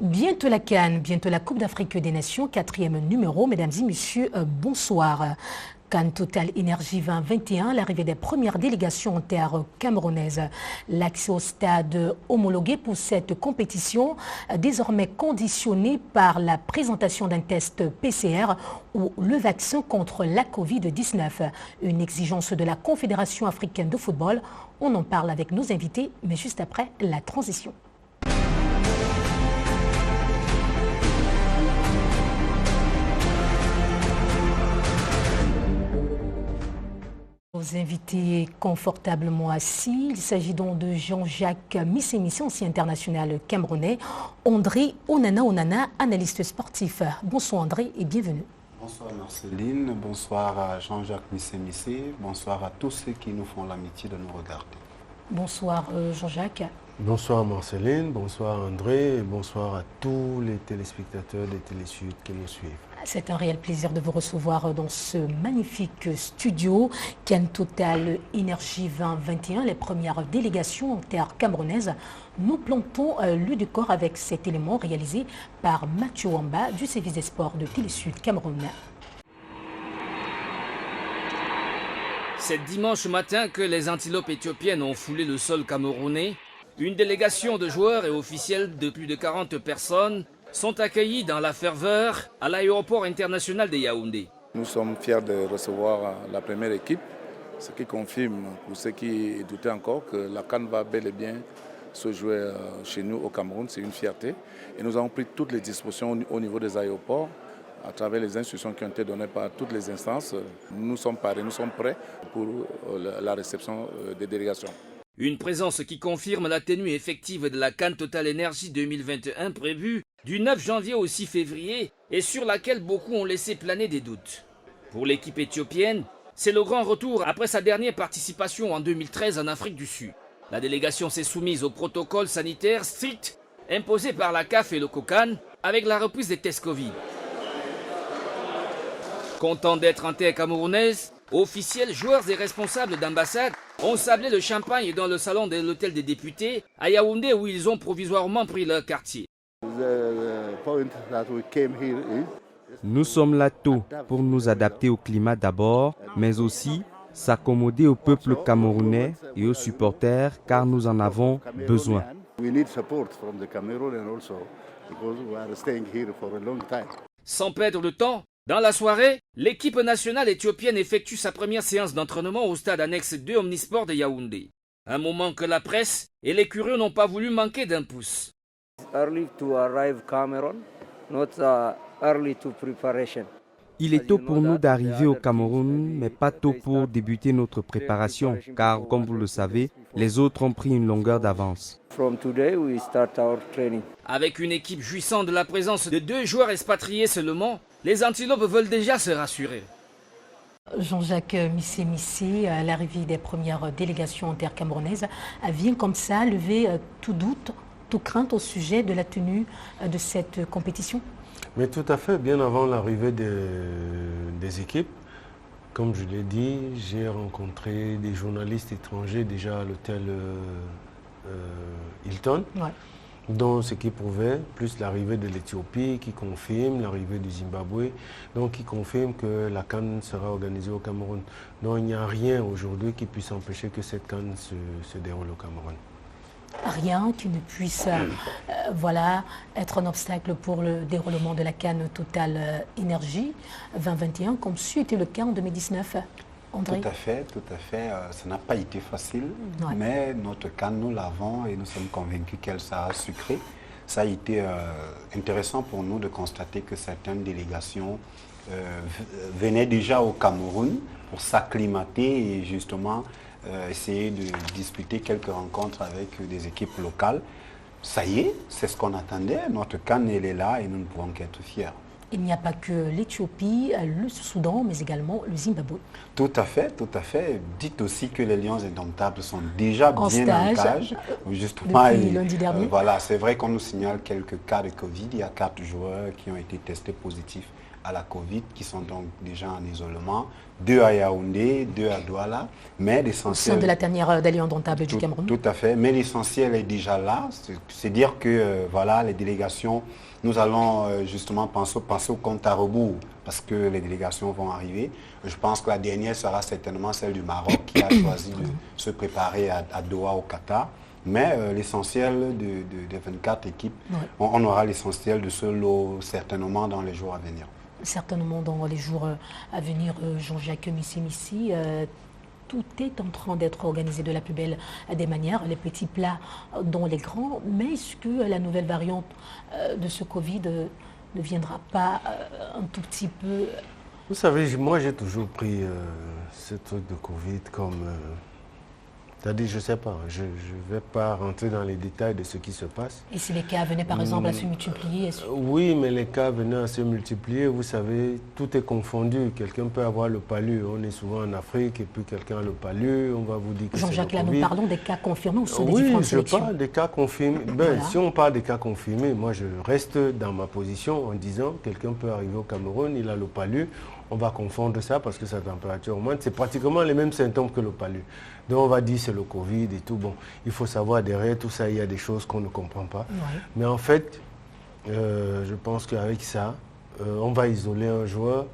Bientôt la CAN, bientôt la Coupe d'Afrique des Nations, 4e numéro. Mesdames et messieurs, bonsoir. CAN Total Énergie 2021, l'arrivée des premières délégations en terre camerounaise. L'accès au stade homologué pour cette compétition, désormais conditionné par la présentation d'un test PCR ou le vaccin contre la Covid-19. Une exigence de la Confédération africaine de football. On en parle avec nos invités, mais juste après la transition. Aux invités confortablement assis, il s'agit donc de Jean-Jacques Missémissi, ancien international camerounais, André Onana, analyste sportif. Bonsoir André et bienvenue. Bonsoir Marceline, bonsoir à Jean-Jacques Missémissi, bonsoir à tous ceux qui nous font l'amitié de nous regarder. Bonsoir Jean-Jacques. Bonsoir Marceline, bonsoir André et bonsoir à tous les téléspectateurs des Télésud qui nous suivent. C'est un réel plaisir de vous recevoir dans ce magnifique studio CAN Total Énergie 2021, les premières délégations en terre camerounaise. Nous plantons le décor avec cet élément réalisé par Mathieu Wamba du service des sports de Télésud Cameroun. C'est dimanche matin que les antilopes éthiopiennes ont foulé le sol camerounais. Une délégation de joueurs et officiels de plus de 40 personnes sont accueillis dans la ferveur à l'aéroport international de Yaoundé. Nous sommes fiers de recevoir la première équipe, ce qui confirme pour ceux qui doutaient encore que la CAN va bel et bien se jouer chez nous au Cameroun. C'est une fierté. Et nous avons pris toutes les dispositions au niveau des aéroports, à travers les instructions qui ont été données par toutes les instances. Nous sommes parés, nous sommes prêts pour la réception des délégations. Une présence qui confirme la tenue effective de la CAN Total Énergie 2021 prévue du 9 janvier au 6 février et sur laquelle beaucoup ont laissé planer des doutes. Pour l'équipe éthiopienne, c'est le grand retour après sa dernière participation en 2013 en Afrique du Sud. La délégation s'est soumise au protocole sanitaire strict imposé par la CAF et le COCAN avec la reprise des tests Covid. Content d'être en terre camerounaise, officiels, joueurs et responsables d'ambassade ont sablé le champagne dans le salon de l'hôtel des députés à Yaoundé où ils ont provisoirement pris leur quartier. Nous sommes là tôt pour nous adapter au climat d'abord, mais aussi s'accommoder au peuple camerounais et aux supporters car nous en avons besoin. Sans perdre le temps, dans la soirée, l'équipe nationale éthiopienne effectue sa première séance d'entraînement au stade annexe 2 Omnisport de Yaoundé. Un moment que la presse et les curieux n'ont pas voulu manquer d'un pouce. Il est tôt pour nous d'arriver au Cameroun, mais pas tôt pour débuter notre préparation, car comme vous le savez, les autres ont pris une longueur d'avance. Avec une équipe jouissant de la présence de 2 joueurs expatriés seulement, les antilopes veulent déjà se rassurer. Jean-Jacques Missémissi, l'arrivée des premières délégations en terre camerounaise vient comme ça lever tout doute, toute crainte au sujet de la tenue de cette compétition? Mais tout à fait, bien avant l'arrivée des équipes, comme je l'ai dit, j'ai rencontré des journalistes étrangers déjà à l'hôtel Hilton, dont ce qui prouvait, plus l'arrivée de l'Éthiopie qui confirme, l'arrivée du Zimbabwe, donc qui confirme que la CAN sera organisée au Cameroun. Donc il n'y a rien aujourd'hui qui puisse empêcher que cette CAN se déroule au Cameroun. Rien qui ne puisse être un obstacle pour le déroulement de la CAN Total Énergie 2021, comme ce était le cas en 2019. André? Tout à fait. Ça n'a pas été facile, mais notre CAN, nous l'avons et nous sommes convaincus qu'elle sera sucrée. Ça a été intéressant pour nous de constater que certaines délégations venaient déjà au Cameroun pour s'acclimater et justement essayer de disputer quelques rencontres avec des équipes locales. Ça y est, c'est ce qu'on attendait. Notre CAN, elle est là et nous ne pouvons qu'être fiers. Il n'y a pas que l'Éthiopie, le Soudan, mais également le Zimbabwe. Tout à fait. Dites aussi que les Lions indomptables sont déjà bien en stage. Justement, depuis lundi dernier. Voilà, c'est vrai qu'on nous signale quelques cas de Covid. Il y a 4 joueurs qui ont été testés positifs à la Covid, qui sont donc déjà en isolement, 2 à Yaoundé, 2 à Douala, mais l'essentiel... Au sein de la tanière d'Ali indomptable du Cameroun. Tout à fait, mais l'essentiel est déjà là, c'est dire que voilà, les délégations, nous allons justement penser au compte à rebours, parce que les délégations vont arriver. Je pense que la dernière sera certainement celle du Maroc, qui a choisi de se préparer à Doha, au Qatar. Mais l'essentiel des 24 équipes, on aura l'essentiel de ce lot certainement dans les jours à venir. Certainement dans les jours à venir, Jean-Jacques Missi, tout est en train d'être organisé de la plus belle des manières, les petits plats dont les grands. Mais est-ce que la nouvelle variante de ce Covid ne viendra pas un tout petit peu... Vous savez, moi j'ai toujours pris ce truc de Covid comme... C'est-à-dire, je ne sais pas, je ne vais pas rentrer dans les détails de ce qui se passe. Et si les cas venaient par exemple à se multiplier Oui, mais les cas venaient à se multiplier, vous savez, tout est confondu. Quelqu'un peut avoir le palu, on est souvent en Afrique, et puis quelqu'un a le palu, on va vous dire que c'est le Covid. Jean-Jacques, là nous parlons des cas confirmés ou sont des différentes sélections? Oui, je parle des cas confirmés. Voilà. Si on parle des cas confirmés, moi je reste dans ma position en disant quelqu'un peut arriver au Cameroun, il a le palu, on va confondre ça parce que sa température augmente. C'est pratiquement les mêmes symptômes que le palu. Donc on va dire c'est le Covid et tout. Bon, il faut savoir derrière tout ça, il y a des choses qu'on ne comprend pas. Ouais. Mais en fait, je pense qu'avec ça, on va isoler un joueur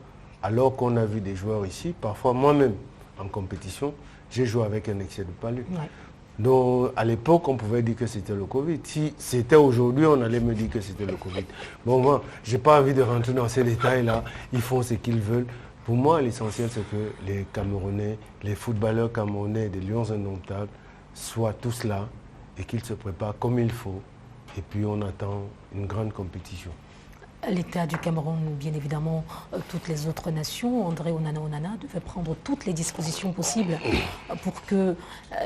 alors qu'on a vu des joueurs ici. Parfois moi-même, en compétition, j'ai joué avec un excès de palu. Ouais. Donc à l'époque, on pouvait dire que c'était le Covid. Si c'était aujourd'hui, on allait me dire que c'était le Covid. Bon, moi, je n'ai pas envie de rentrer dans ces détails-là. Ils font ce qu'ils veulent. Pour moi, l'essentiel, c'est que les Camerounais, les footballeurs camerounais des Lions indomptables soient tous là et qu'ils se préparent comme il faut. Et puis, on attend une grande compétition. L'État du Cameroun, bien évidemment, toutes les autres nations, André Onana devait prendre toutes les dispositions possibles pour que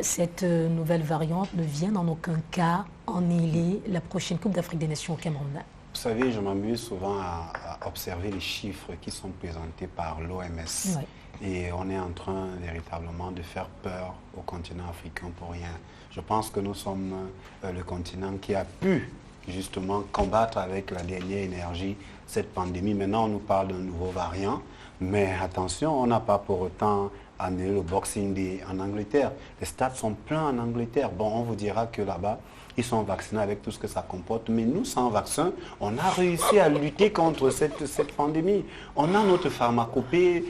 cette nouvelle variante ne vienne en aucun cas annihiler la prochaine Coupe d'Afrique des Nations au Cameroun. Vous savez, je m'amuse souvent à observer les chiffres qui sont présentés par l'OMS. Ouais. Et on est en train véritablement de faire peur au continent africain pour rien. Je pense que nous sommes le continent qui a pu justement combattre avec la dernière énergie cette pandémie. Maintenant, on nous parle d'un nouveau variant, mais attention, on n'a pas pour autant annulé le Boxing Day en Angleterre. Les stades sont pleins en Angleterre. Bon, on vous dira que là-bas, ils sont vaccinés avec tout ce que ça comporte, mais nous, sans vaccin, on a réussi à lutter contre cette pandémie. On a notre pharmacopée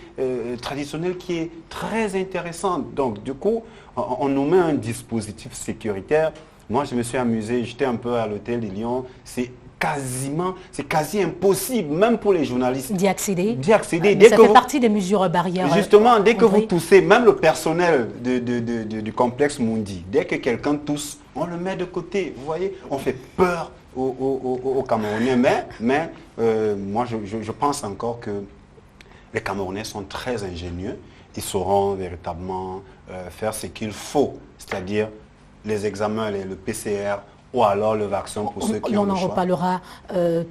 traditionnelle qui est très intéressante. Donc, du coup, on nous met un dispositif sécuritaire. Moi, je me suis amusé, j'étais un peu à l'hôtel de Lyon. C'est quasi impossible, même pour les journalistes. D'y accéder. Ça fait partie des mesures barrières. Justement, dès que vous toussez, même le personnel du complexe Mundi, dès que quelqu'un tousse, on le met de côté. Vous voyez, on fait peur aux Camerounais. Mais moi, je pense encore que les Camerounais sont très ingénieux. Ils sauront véritablement faire ce qu'il faut, c'est-à-dire les examens, le PCR, ou alors le vaccin pour ceux qui ont le choix. On en reparlera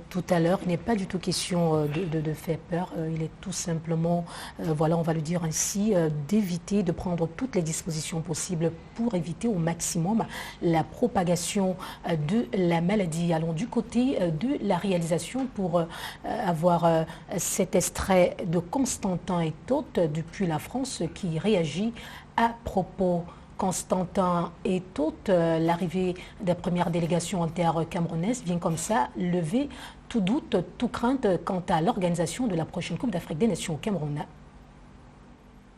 tout à l'heure. Il n'est pas du tout question de faire peur. Il est tout simplement, voilà, on va le dire ainsi, d'éviter de prendre toutes les dispositions possibles pour éviter au maximum la propagation de la maladie. Allons du côté de la réalisation pour avoir cet extrait de Constantin Etot depuis la France qui réagit à propos. Constantin Etot, l'arrivée des premières délégations en terre camerounaise vient comme ça lever tout doute, toute crainte quant à l'organisation de la prochaine Coupe d'Afrique des Nations au Cameroun.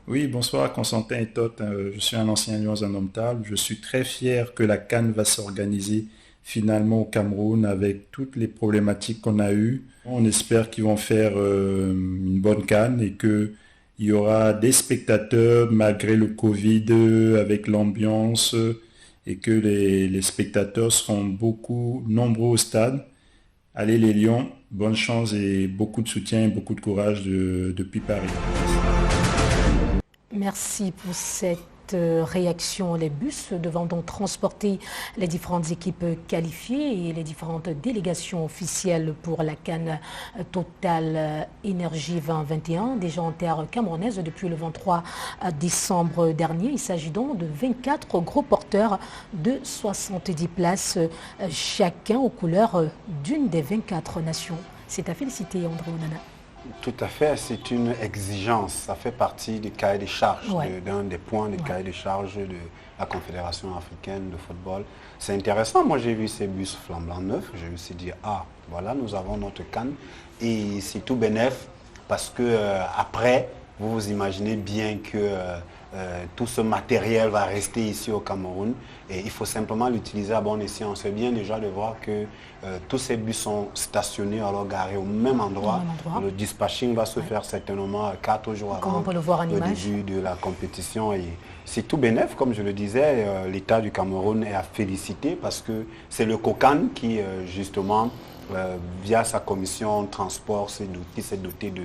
Oui, bonsoir, Constantin Etot. Je suis un ancien Lions indomptable. Je suis très fier que la CAN va s'organiser finalement au Cameroun avec toutes les problématiques qu'on a eues. On espère qu'ils vont faire une bonne CAN et que il y aura des spectateurs malgré le Covid, avec l'ambiance, et que les spectateurs seront nombreux au stade. Allez les Lions, bonne chance et beaucoup de soutien et beaucoup de courage depuis Paris. Merci pour cette réaction. Les bus devront donc transporter les différentes équipes qualifiées et les différentes délégations officielles pour la CAN Total Énergie 2021, déjà en terre camerounaise depuis le 23 décembre dernier. Il s'agit donc de 24 gros porteurs de 70 places, chacun aux couleurs d'une des 24 nations. C'est à féliciter, André Onana. Tout à fait, c'est une exigence. Ça fait partie du cahier des charges, d'un des points du cahier des charges de la Confédération africaine de football. C'est intéressant. Moi, j'ai vu ces bus flambant neufs. Je me suis dit, ah, voilà, nous avons notre CAN. Et c'est tout bénef parce que après, vous vous imaginez bien que tout ce matériel va rester ici au Cameroun et il faut simplement l'utiliser à bon escient. C'est bien déjà de voir que tous ces bus sont stationnés, alors garés au même endroit. Le dispatching va se faire certainement 4 jours avant le début de la compétition. Et c'est tout bénef, comme je le disais, l'État du Cameroun est à féliciter parce que c'est le COCAN qui, justement, via sa commission transport, s'est doté de...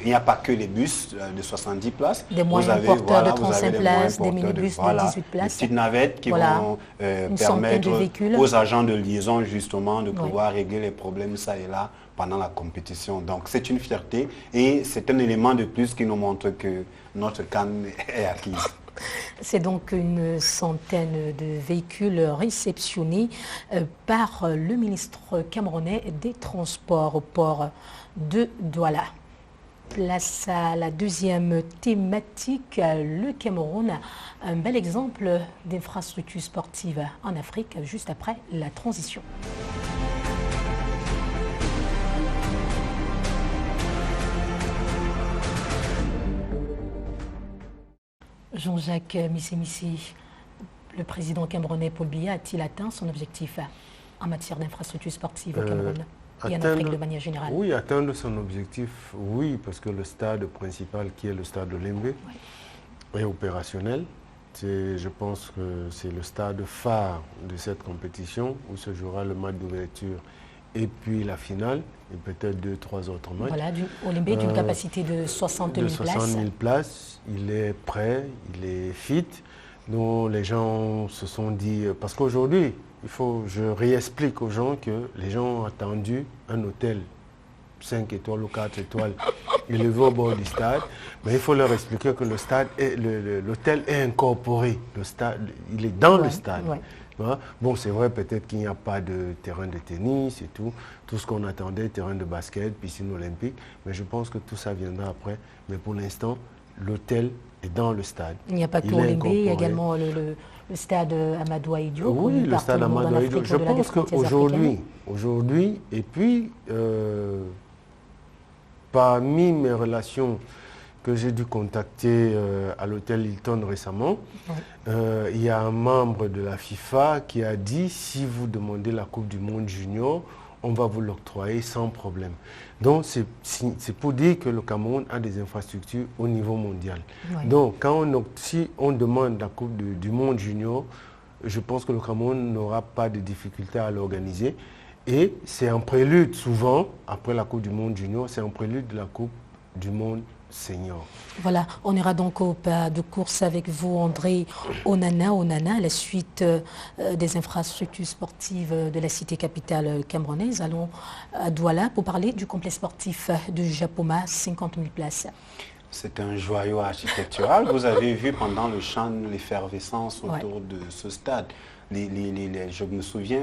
Il n'y a pas que les bus de 70 places. Des moyens porteurs de 35 places, des minibus de 18 places. Des petites navettes qui vont permettre aux agents de liaison justement de pouvoir régler les problèmes ça et là pendant la compétition. Donc c'est une fierté et c'est un élément de plus qui nous montre que notre CAN est acquise. C'est donc une centaine de véhicules réceptionnés par le ministre camerounais des Transports au port de Douala. Place à la deuxième thématique, le Cameroun, un bel exemple d'infrastructure sportive en Afrique juste après la transition. Jean-Jacques Missi, le président camerounais Paul Biya a-t-il atteint son objectif en matière d'infrastructure sportive au Cameroun et en Afrique de manière générale? Oui, atteindre son objectif, oui, parce que le stade principal, qui est le stade de Lembe, est opérationnel. Je pense que c'est le stade phare de cette compétition où se jouera le match d'ouverture et puis la finale, et peut-être 2-3 autres matchs. Voilà, au Lembe d'une capacité de 60 000 places. 60 000 places, il est prêt, il est fit. Donc les gens se sont dit, parce qu'aujourd'hui, je réexplique aux gens que les gens ont attendu un hôtel 5 étoiles ou 4 étoiles élevé au bord du stade, mais il faut leur expliquer que l'hôtel est incorporé, le stade, il est dans le stade. Bon, c'est vrai, peut-être qu'il n'y a pas de terrain de tennis et tout ce qu'on attendait, terrain de basket, piscine olympique, mais je pense que tout ça viendra après. Mais pour l'instant, l'hôtel est dans le stade. Il n'y a pas que Lembe, il y a également le stade Amadou Ahidjo. Oui, le stade Amadou Ahidjo. Je pense qu'aujourd'hui, et puis parmi mes relations que j'ai dû contacter à l'hôtel Hilton récemment, il y a un membre de la FIFA qui a dit, si vous demandez la Coupe du Monde Junior, on va vous l'octroyer sans problème. Donc c'est pour dire que le Cameroun a des infrastructures au niveau mondial. Donc si on demande la Coupe du Monde Junior, je pense que le Cameroun n'aura pas de difficulté à l'organiser. Et c'est un prélude souvent, après la Coupe du Monde Junior, c'est un prélude de la Coupe du Monde Senior. Voilà, on ira donc au pas de course avec vous, André Onana, à la suite des infrastructures sportives de la cité capitale camerounaise. Allons à Douala pour parler du complexe sportif de Japoma, 50 000 places. C'est un joyau architectural. Vous avez vu pendant le chant l'effervescence autour de ce stade. Je me souviens,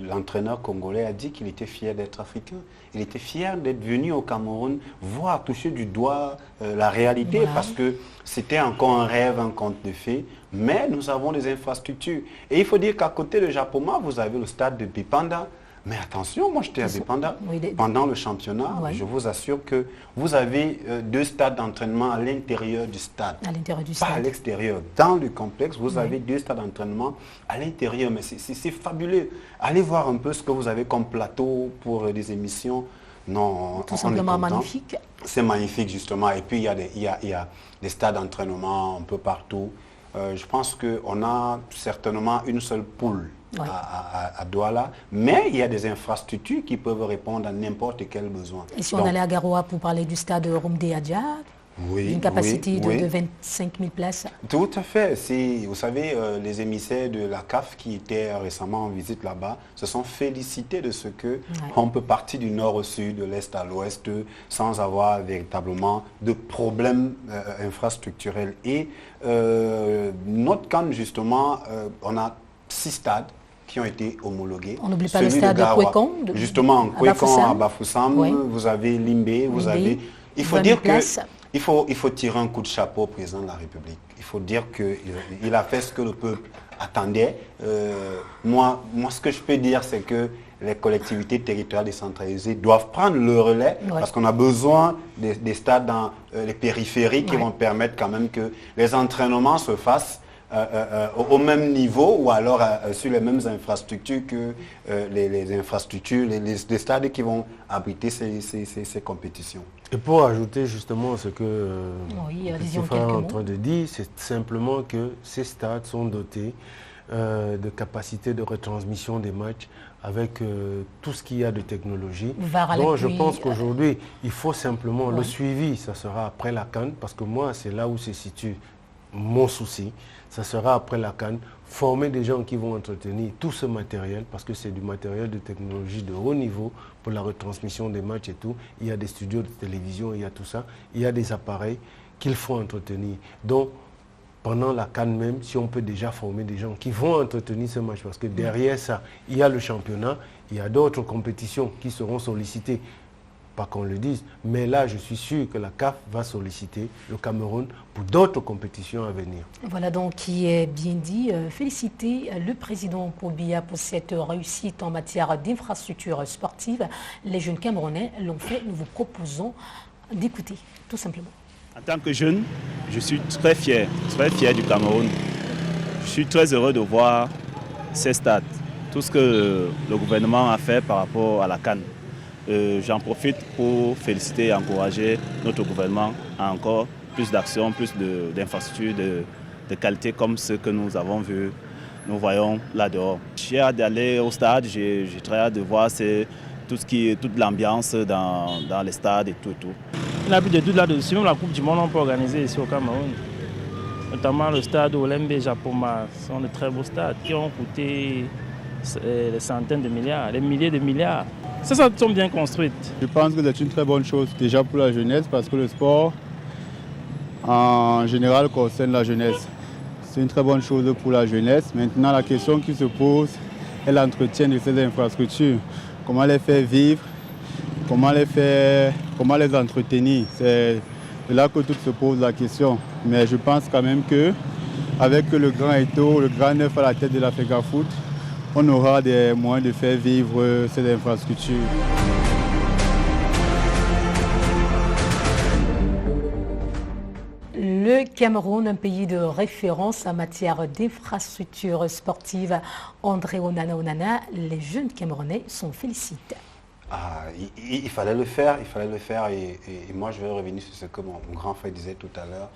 l'entraîneur congolais a dit qu'il était fier d'être africain. Il était fier d'être venu au Cameroun, voir, toucher du doigt la réalité, parce que c'était encore un rêve, un conte de fées. Mais nous avons des infrastructures. Et il faut dire qu'à côté de Japoma, vous avez le stade de Bipanda. Mais attention, moi j'étais à Bipanda pendant le championnat. Je vous assure que vous avez 2 stades d'entraînement à l'intérieur du stade. À l'intérieur du stade. Pas à l'extérieur. Dans le complexe, vous avez 2 stades d'entraînement à l'intérieur. Mais c'est fabuleux. Allez voir un peu ce que vous avez comme plateau pour des émissions. Non, tout simplement magnifique. C'est magnifique justement. Et puis il y a des stades d'entraînement un peu partout. Je pense qu'on a certainement une seule poule à Douala, mais il y a des infrastructures qui peuvent répondre à n'importe quel besoin. Et si on allait à Garoua pour parler du stade Rumde Adja, une capacité de 25 000 places? Tout à fait. Vous savez, les émissaires de la CAF qui étaient récemment en visite là-bas se sont félicités de ce qu'on peut partir du nord au sud, de l'est à l'ouest, sans avoir véritablement de problèmes infrastructurels. Et notre CAN, justement, on a 6 stades. qui ont été homologués. On n'oublie pas le stade de Kwekon. Justement, Kwekon, à Bafoussam, oui. Vous avez Limbé, vous avez... Il faut dire qu'il faut tirer un coup de chapeau au président de la République. Il faut dire qu'il a fait ce que le peuple attendait. Moi, ce que je peux dire, c'est que les collectivités territoriales décentralisées doivent prendre le relais parce qu'on a besoin des stades dans les périphéries qui vont permettre quand même que les entraînements se fassent au même niveau ou alors sur les mêmes infrastructures que les infrastructures, les stades qui vont abriter ces compétitions. Et pour ajouter justement ce que Stéphane est en train de dire, c'est simplement que ces stades sont dotés de capacités de retransmission des matchs avec tout ce qu'il y a de technologie. Donc je pense qu'aujourd'hui, il faut simplement le suivi, ça sera après la CAN, parce que moi, c'est là où se situe mon souci. Ça sera après la CAN, former des gens qui vont entretenir tout ce matériel, parce que c'est du matériel de technologie de haut niveau pour la retransmission des matchs et tout. Il y a des studios de télévision, il y a tout ça. Il y a des appareils qu'il faut entretenir. Donc, pendant la CAN même, si on peut déjà former des gens qui vont entretenir ce match, parce que derrière ça, il y a le championnat, il y a d'autres compétitions qui seront sollicitées. Pas qu'on le dise, mais là, je suis sûr que la CAF va solliciter le Cameroun pour d'autres compétitions à venir. Voilà donc qui est bien dit. Féliciter le président Paul Biya pour cette réussite en matière d'infrastructures sportives. Les jeunes Camerounais l'ont fait. Nous vous proposons d'écouter, tout simplement. En tant que jeune, je suis très fier du Cameroun. Je suis très heureux de voir ces stades, tout ce que le gouvernement a fait par rapport à la CAN. J'en profite pour féliciter et encourager notre gouvernement à encore plus d'actions, plus d'infrastructures de qualité comme ce que nous avons vu, nous voyons là dehors. J'ai hâte d'aller au stade, j'ai très hâte de voir toute l'ambiance dans les stades et tout. Il n'y a plus de doute là-dessus, même la Coupe du Monde on peut organiser ici au Cameroun. Notamment le stade Olembe Japoma, ce sont de très beaux stades qui ont coûté des centaines de milliards, des milliers de milliards. Ces stades sont bien construites. Je pense que c'est une très bonne chose déjà pour la jeunesse parce que le sport en général concerne la jeunesse. C'est une très bonne chose pour la jeunesse. Maintenant la question qui se pose est l'entretien de ces infrastructures. Comment les faire vivre, comment les entretenir. C'est là que tout se pose la question. Mais je pense quand même qu'avec le grand Eto'o, le grand neuf à la tête de la FEGAFOOT, on aura des moyens de faire vivre ces infrastructures. Le Cameroun, un pays de référence en matière d'infrastructures sportives. André Onana, les jeunes Camerounais sont félicités. Il fallait le faire, et moi je vais revenir sur ce que mon grand frère disait tout à l'heure.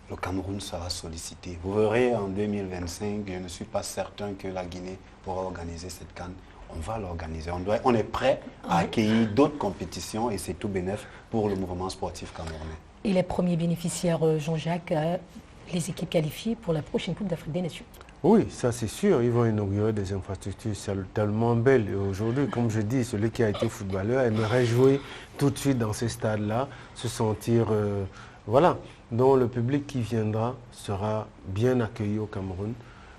Le Cameroun sera sollicité. Vous verrez en 2025, je ne suis pas certain que la Guinée pourra organiser cette CAN. On va l'organiser. On est prêt à accueillir d'autres compétitions et c'est tout bénéf pour le mouvement sportif camerounais. Et les premiers bénéficiaires, Jean-Jacques, les équipes qualifiées pour la prochaine Coupe d'Afrique des Nations. Oui, ça c'est sûr. Ils vont inaugurer des infrastructures tellement belles. Et aujourd'hui, comme je dis, celui qui a été footballeur aimerait jouer tout de suite dans ces stades-là, se sentir... voilà. Donc le public qui viendra sera bien accueilli au Cameroun.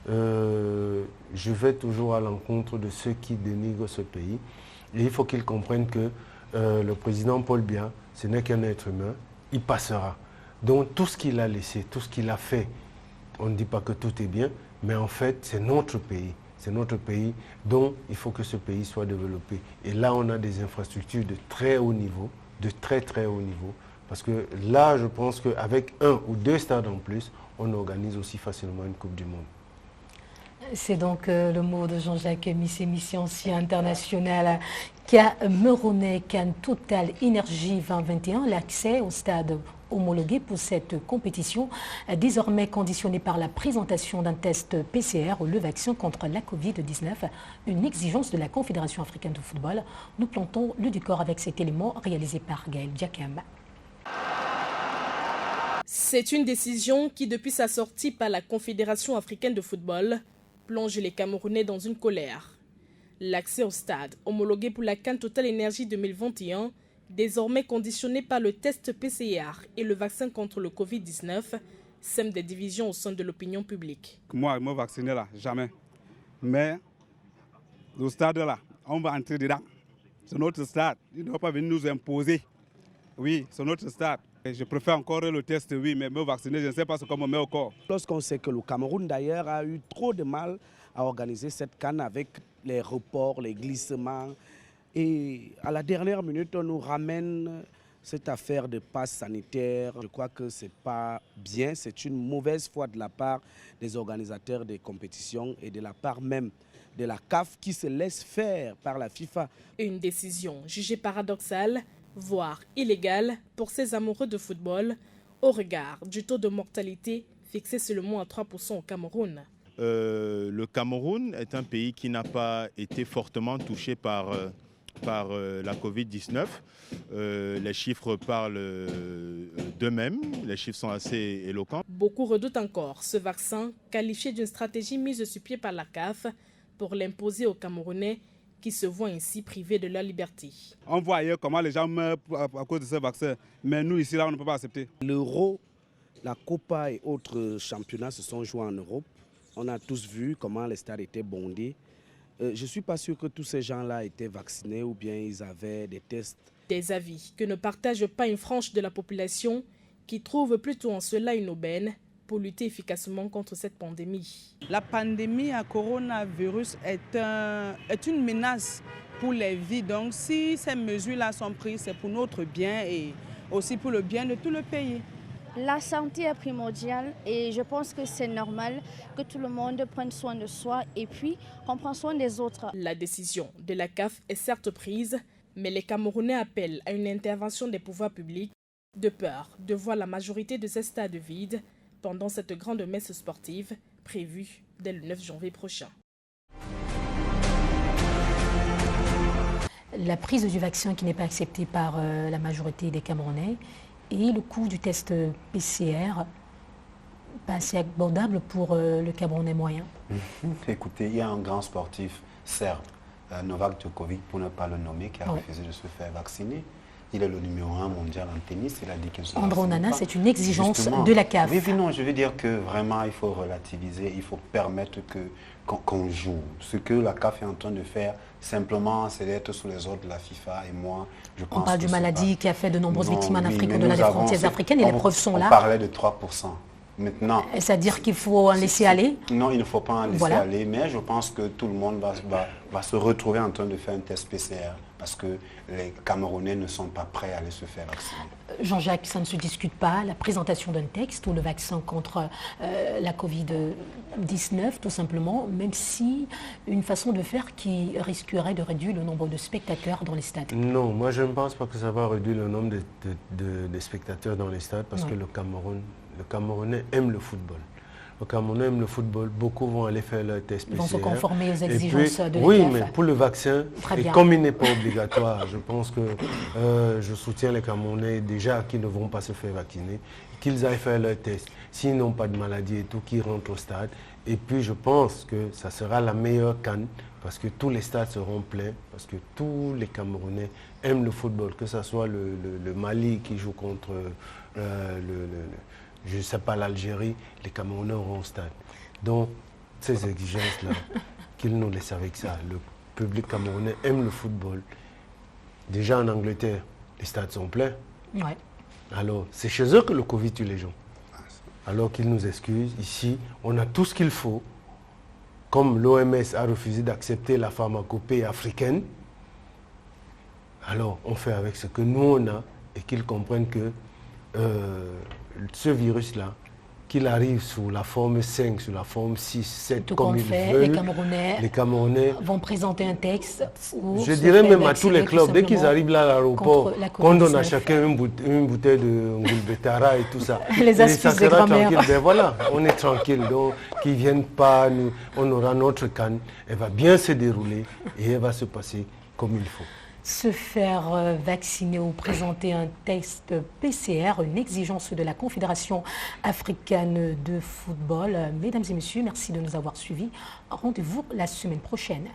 Je vais toujours à l'encontre de ceux qui dénigrent ce pays. Et il faut qu'ils comprennent que le président Paul Biya, ce n'est qu'un être humain, il passera. Donc tout ce qu'il a laissé, tout ce qu'il a fait, on ne dit pas que tout est bien, mais en fait c'est notre pays. C'est notre pays dont il faut que ce pays soit développé. Et là on a des infrastructures de très haut niveau, de très très haut niveau. Parce que là, je pense qu'avec 1 ou 2 stades en plus, on organise aussi facilement une Coupe du Monde. C'est donc le mot de Jean-Jacques Missé, ancien international camerounais CAN Total Énergie 2021. L'accès au stade homologué pour cette compétition, désormais conditionné par la présentation d'un test PCR ou le vaccin contre la Covid-19, une exigence de la Confédération africaine de football. Nous plantons le décor avec cet élément réalisé par Gaël Diakam. C'est une décision qui, depuis sa sortie par la Confédération africaine de football, plonge les Camerounais dans une colère. L'accès au stade, homologué pour la CAN Total Énergie 2021, désormais conditionné par le test PCR et le vaccin contre le Covid-19, sème des divisions au sein de l'opinion publique. Moi, me vacciner là, jamais. Mais Le stade là, on va entrer dedans. C'est notre stade. Il ne doit pas venir nous imposer. Oui, c'est notre stade. Et je préfère encore le test, oui, mais me vacciner, je ne sais pas ce qu'on me met au corps. Lorsqu'on sait que le Cameroun d'ailleurs a eu trop de mal à organiser cette CAN avec les reports, les glissements. Et à la dernière minute, on nous ramène cette affaire de passe sanitaire. Je crois que ce n'est pas bien, c'est une mauvaise foi de la part des organisateurs des compétitions et de la part même de la CAF qui se laisse faire par la FIFA. Une décision jugée paradoxale, voire illégale pour ces amoureux de football, au regard du taux de mortalité fixé seulement à 3% au Cameroun. Le Cameroun est un pays qui n'a pas été fortement touché par la Covid-19. Les chiffres parlent d'eux-mêmes, les chiffres sont assez éloquents. Beaucoup redoutent encore ce vaccin qualifié d'une stratégie mise sur pied par la CAF pour l'imposer aux Camerounais qui se voient ainsi privés de leur liberté. On voit ailleurs comment les gens meurent à cause de ce vaccin, mais nous ici là on ne peut pas accepter. L'Euro, la Copa et autres championnats se sont joués en Europe. On a tous vu comment les stades étaient bondés. Je ne suis pas sûr que tous ces gens-là étaient vaccinés ou bien ils avaient des tests. Des avis que ne partage pas une frange de la population qui trouve plutôt en cela une aubaine pour lutter efficacement contre cette pandémie. La pandémie à coronavirus est une menace pour les vies. Donc si ces mesures-là sont prises, c'est pour notre bien et aussi pour le bien de tout le pays. La santé est primordiale et je pense que c'est normal que tout le monde prenne soin de soi et puis qu'on prenne soin des autres. La décision de la CAF est certes prise, mais les Camerounais appellent à une intervention des pouvoirs publics de peur de voir la majorité de ces stades vides pendant cette grande messe sportive prévue dès le 9 janvier prochain. La prise du vaccin qui n'est pas acceptée par la majorité des Camerounais et le coût du test PCR, c'est abordable pour le Camerounais moyen. Écoutez, il y a un grand sportif serbe, Novak Djokovic, pour ne pas le nommer, qui a refusé de se faire vacciner. Il est le numéro 1 mondial en tennis. Il a dit qu'il se André Onana, c'est une exigence justement de la CAF. Oui, non, je veux dire que vraiment, il faut relativiser, il faut permettre qu'on joue. Ce que la CAF est en train de faire, simplement, c'est d'être sous les ordres de la FIFA. Et moi, je pense on parle d'une maladie qui a fait de nombreuses victimes en Afrique, oui, au-delà des frontières africaines, et les preuves sont là. On parlait de 3%. Maintenant, c'est-à-dire qu'il faut en laisser aller? Non, il ne faut pas en laisser aller, mais je pense que tout le monde va se retrouver en train de faire un test PCR parce que les Camerounais ne sont pas prêts à aller se faire vacciner. Jean-Jacques, ça ne se discute pas, la présentation d'un texte ou le vaccin contre la Covid-19, tout simplement, même si une façon de faire qui risquerait de réduire le nombre de spectateurs dans les stades. Non, moi je ne pense pas que ça va réduire le nombre de spectateurs dans les stades parce que le Camerounais aime le football. Le Camerounais aime le football. Beaucoup vont aller faire leur test PCR. Ils vont se conformer aux exigences de la Oui, CAF. mais pour le vaccin, et comme il n'est pas obligatoire, je pense que je soutiens les Camerounais déjà qui ne vont pas se faire vacciner, qu'ils aillent faire leur test. S'ils n'ont pas de maladie et tout, qu'ils rentrent au stade. Et puis je pense que ça sera la meilleure CAN parce que tous les stades seront pleins, parce que tous les Camerounais aiment le football, que ce soit le Mali qui joue contre je ne sais pas, l'Algérie, les Camerounais auront au stade. Donc, ces exigences-là, qu'ils nous laissent avec ça. Le public camerounais aime le football. Déjà en Angleterre, les stades sont pleins. Ouais. Alors, c'est chez eux que le Covid tue les gens. Alors qu'ils nous excusent, ici, on a tout ce qu'il faut. Comme l'OMS a refusé d'accepter la pharmacopée africaine, alors on fait avec ce que nous on a et qu'ils comprennent que ce virus-là, qu'il arrive sous la forme 5, sous la forme 6, 7, tout comme ils veulent, les Camerounais vont présenter un texte. Je dirais même à tous les clubs, dès qu'ils arrivent là à l'aéroport, qu'on donne à chacun une bouteille de Ngulbetara et tout ça. Les astuces de grand-mère. Ben voilà, on est tranquille. Donc, qu'ils ne viennent pas, on aura notre CAN, elle va bien se dérouler et elle va se passer comme il faut. Se faire vacciner ou présenter un test PCR, une exigence de la Confédération africaine de football. Mesdames et messieurs, merci de nous avoir suivis. Rendez-vous la semaine prochaine.